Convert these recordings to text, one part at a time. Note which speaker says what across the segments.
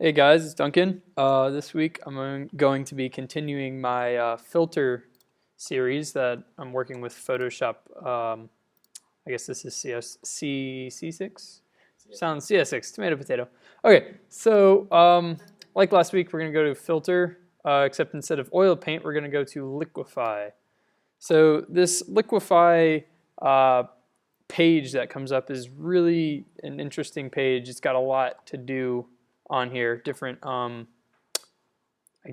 Speaker 1: Hey guys, it's Duncan. This week I'm going to be continuing my filter series that I'm working with Photoshop. I guess this is C6? Sounds CS6, tomato, potato. Okay, so like last week, we're going to go to filter, except instead of oil paint, we're going to go to Liquefy. So this Liquefy page that comes up is really an interesting page. It's got a lot to do on here, different, I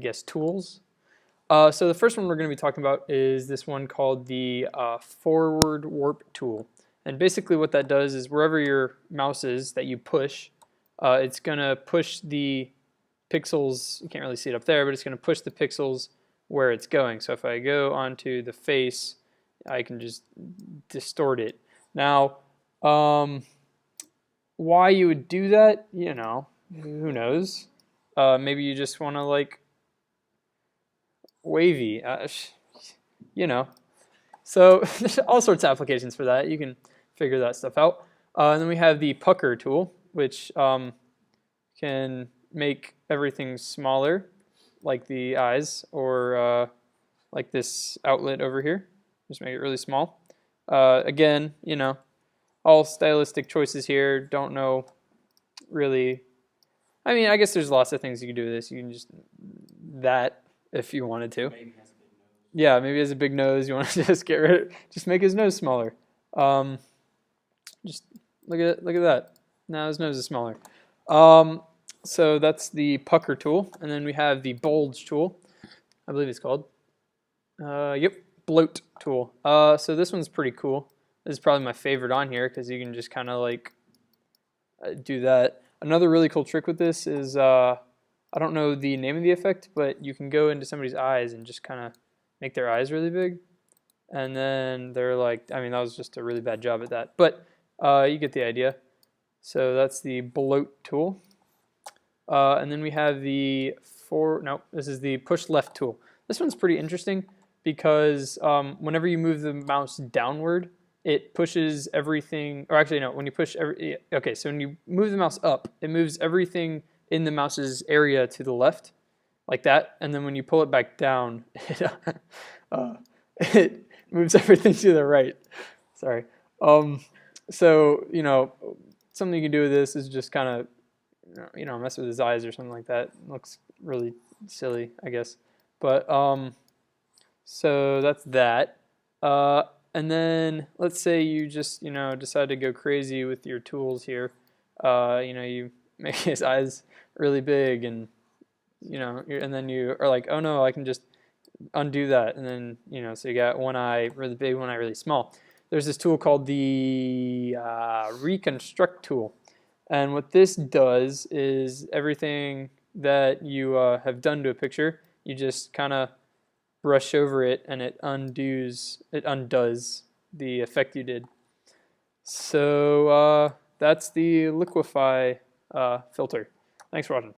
Speaker 1: guess, tools. So the first one we're going to be talking about is this one called the forward warp tool. And basically what that does is wherever your mouse is that you push, it's going to push the pixels, you can't really see it up there, but it's going to push the pixels where it's going. So if I go onto the face, I can just distort it. Now, why you would do that, you know, who knows? Maybe you just want to like wavy, you know. So there's all sorts of applications for that. You can figure that stuff out. And then we have the pucker tool, which can make everything smaller, like the eyes, or like this outlet over here. Just make it really small. Again, you know, all stylistic choices here. Don't know really. I mean, I guess there's lots of things you can do with this. You can just that if you wanted to.
Speaker 2: Maybe has a big nose.
Speaker 1: Yeah, maybe he has a big nose. You want to just get rid of, just make his nose smaller. Just look at that. Now his nose is smaller. So that's the pucker tool, and then we have the bulge tool. I believe it's called. Yep, bloat tool. So this one's pretty cool. This is probably my favorite on here because you can just kind of like do that. Another really cool trick with this is, I don't know the name of the effect, but you can go into somebody's eyes and just kind of make their eyes really big. And then they're like, I mean, that was just a really bad job at that. But you get the idea. So that's the bloat tool. And then we have the this is the push left tool. This one's pretty interesting because whenever you move the mouse downward, it pushes everything, or actually no, when you push okay, so when you move the mouse up, it moves everything in the mouse's area to the left, like that, and then when you pull it back down, it moves everything to the right. Sorry. So, you know, something you can do with this is just kind of, you know, mess with his eyes or something like that. It looks really silly, I guess. But, so that's that. And then let's say you just, you know, decide to go crazy with your tools here. You know, you make his eyes really big and, you know, and then you are like, oh no, I can just undo that. And then, you know, so you got one eye really big, one eye really small. There's this tool called the Reconstruct Tool. And what this does is everything that you have done to a picture, you just kind of brush over it and it undoes the effect you did. So that's the Liquefy filter. Thanks for watching.